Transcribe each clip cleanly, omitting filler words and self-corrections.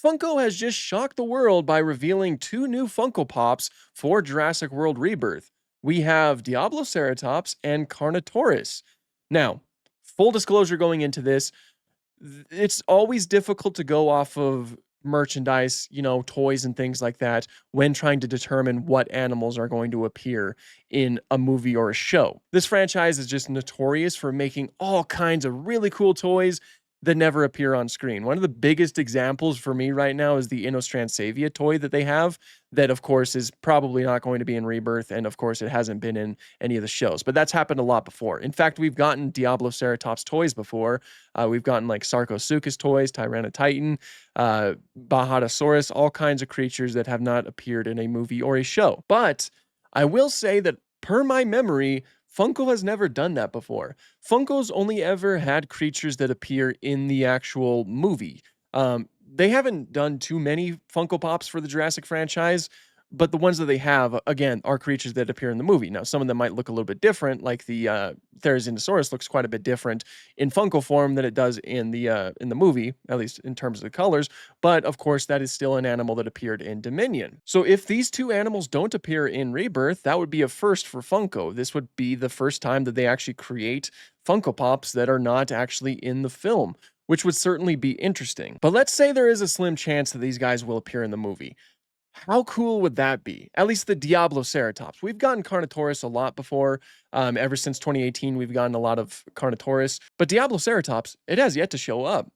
Funko has just shocked the world by revealing two new Funko Pops for Jurassic World Rebirth. We have Diabloceratops and Carnotaurus. Now, full disclosure going into this, it's always difficult to go off of merchandise, toys and things like that when trying to determine what animals are going to appear in a movie or a show. This franchise is just notorious for making all kinds of really cool toys that never appear on screen. One of the biggest examples for me right now is the Innostransavia toy that they have, that of course is probably not going to be in Rebirth, and of course it hasn't been in any of the shows, but that's happened a lot before. In fact, we've gotten Diabloceratops toys before. We've gotten like Sarcosuchus toys, Tyranotitan, Bahatosaurus, all kinds of creatures that have not appeared in a movie or a show. But I will say that per my memory, Funko has never done that before. Funko's only ever had creatures that appear in the actual movie. They haven't done too many Funko Pops for the Jurassic franchise, but the ones that they have, again, are creatures that appear in the movie. Now, some of them might look a little bit different, like the Therizinosaurus looks quite a bit different in Funko form than it does in the movie, at least in terms of the colors. But of course, that is still an animal that appeared in Dominion. So if these two animals don't appear in Rebirth, that would be a first for Funko. This would be the first time that they actually create Funko Pops that are not actually in the film, which would certainly be interesting. But let's say there is a slim chance that these guys will appear in the movie. How cool would that be? At least the Diabloceratops. We've gotten Carnotaurus a lot before. Ever since 2018, we've gotten a lot of Carnotaurus. But Diabloceratops, it has yet to show up.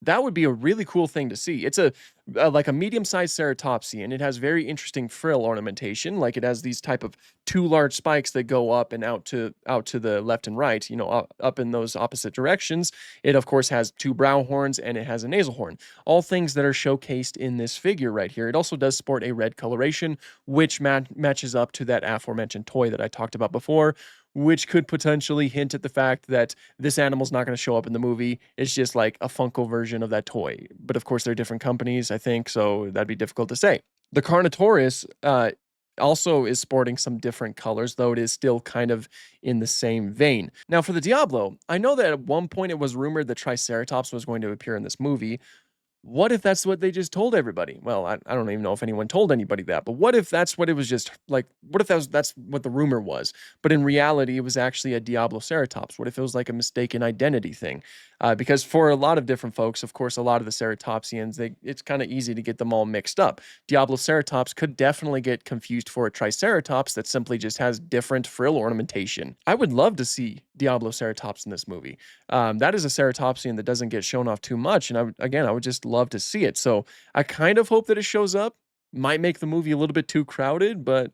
That would be a really cool thing to see. It's like a medium-sized ceratopsy, and it has very interesting frill ornamentation. Like it has these type of two large spikes that go up and out to the left and right, up in those opposite directions. It of course has two brow horns and it has a nasal horn. All things that are showcased in this figure right here. It also does sport a red coloration, which matches up to that aforementioned toy that I talked about before, which could potentially hint at the fact that this animal's not going to show up in the movie. It's just like a Funko version of that toy. But of course, they're different companies, I think, so that'd be difficult to say. The Carnotaurus also is sporting some different colors, though it is still kind of in the same vein. Now, for the Diablo, I know that at one point it was rumored that Triceratops was going to appear in this movie. What if that's what they just told everybody? Well, I don't even know if anyone told anybody that, but what if that's what it was just like? What if that's what the rumor was? But in reality, it was actually a Diabloceratops. What if it was like a mistaken identity thing? Because for a lot of different folks, of course, a lot of the ceratopsians, it's kind of easy to get them all mixed up. Diabloceratops could definitely get confused for a Triceratops that simply just has different frill ornamentation. I would love to see Diabloceratops in this movie. That is a ceratopsian that doesn't get shown off too much, and I would just love to see it. So I kind of hope that it shows up. Might make the movie a little bit too crowded, but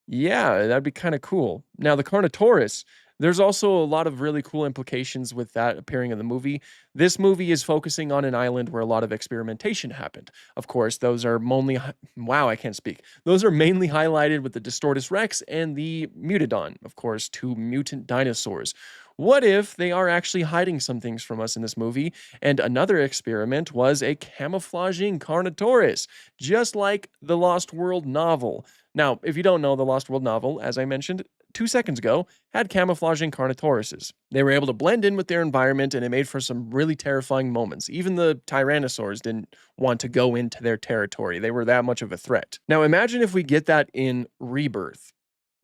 yeah, that'd be kind of cool. Now, the Carnotaurus, there's also a lot of really cool implications with that appearing in the movie. This movie is focusing on an island where a lot of experimentation happened. Of course, those are mainly, wow, I can't speak. Those are mainly highlighted with the Distortus Rex and the Mutodon, of course, two mutant dinosaurs. What if they are actually hiding some things from us in this movie? And another experiment was a camouflaging Carnotaurus, just like the Lost World novel. Now, if you don't know, the Lost World novel, as I mentioned 2 seconds ago, had camouflaging Carnotauruses. They were able to blend in with their environment, and it made for some really terrifying moments. Even the Tyrannosaurs didn't want to go into their territory. They were that much of a threat. Now, imagine if we get that in Rebirth.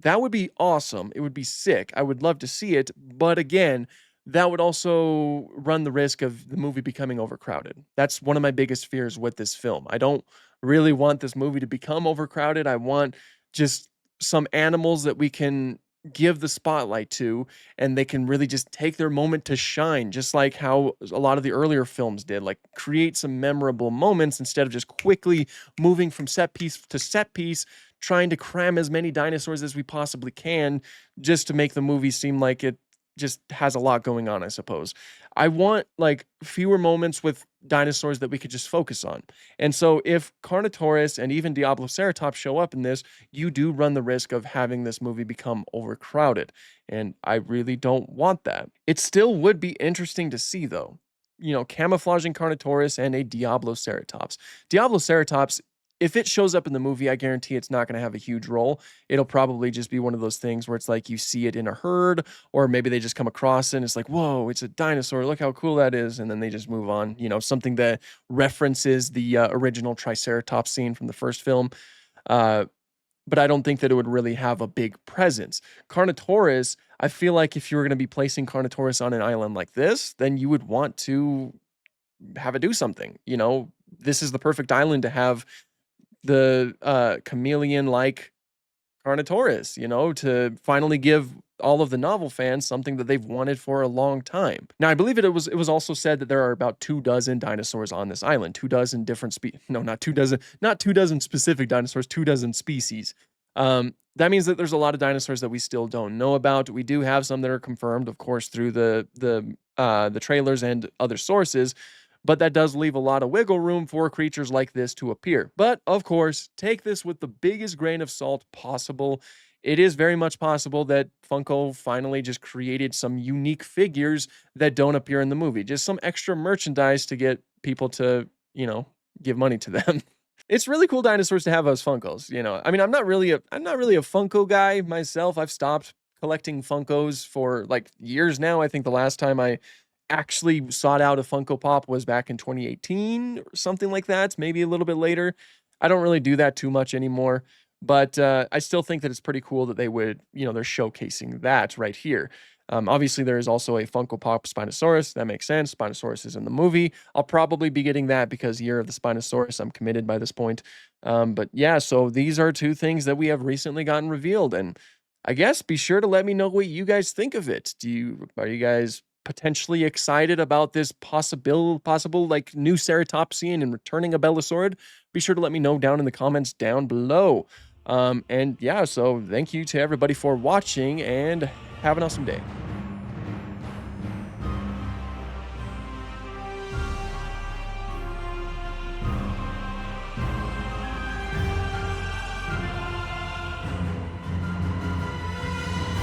That would be awesome. It would be sick. I would love to see it. But again, that would also run the risk of the movie becoming overcrowded. That's one of my biggest fears with this film. I don't really want this movie to become overcrowded. I want just some animals that we can give the spotlight to, and they can really just take their moment to shine, just like how a lot of the earlier films did. Like, create some memorable moments instead of just quickly moving from set piece to set piece, trying to cram as many dinosaurs as we possibly can just to make the movie seem like it just has a lot going on, I suppose. I want like fewer moments with dinosaurs that we could just focus on. And so if Carnotaurus and even Diabloceratops show up in this, you do run the risk of having this movie become overcrowded. And I really don't want that. It still would be interesting to see though. Camouflaging Carnotaurus and a Diabloceratops. Diabloceratops, if it shows up in the movie, I guarantee it's not gonna have a huge role. It'll probably just be one of those things where it's like you see it in a herd, or maybe they just come across it and it's like, "Whoa, it's a dinosaur. Look how cool that is." And then they just move on, something that references the, original Triceratops scene from the first film. Uh, but I don't think that it would really have a big presence. Carnotaurus, I feel like if you were gonna be placing Carnotaurus on an island like this, then you would want to have it do something, This is the perfect island to have the, chameleon-like Carnotaurus, to finally give all of the novel fans something that they've wanted for a long time. Now, I believe it was also said that there are about 2 dozen dinosaurs on this island, 2 dozen different no, not 2 dozen, not 2 dozen specific dinosaurs, 2 dozen species. That means that there's a lot of dinosaurs that we still don't know about. We do have some that are confirmed, of course, through the trailers and other sources, but that does leave a lot of wiggle room for creatures like this to appear. But of course, take this with the biggest grain of salt possible. It is very much possible that Funko finally just created some unique figures that don't appear in the movie, just some extra merchandise to get people to, give money to them. It's really cool dinosaurs to have as Funkos. I mean, I'm not really a Funko guy myself. I've stopped collecting Funkos for like years now. I think the last time I actually sought out a Funko Pop was back in 2018 or something like that, maybe a little bit later. I don't really do that too much anymore, but I still think that it's pretty cool that they're showcasing that right here. Obviously, there is also a Funko Pop Spinosaurus. That makes sense. Spinosaurus is in the movie. I'll probably be getting that because Year of the Spinosaurus, I'm committed by this point. But yeah, so these are two things that we have recently gotten revealed. And I guess be sure to let me know what you guys think of it. Are you guys potentially excited about this possible like new ceratopsian and returning a Belosaurid? Be sure to let me know down in the comments down below. And yeah, so thank you to everybody for watching and have an awesome day.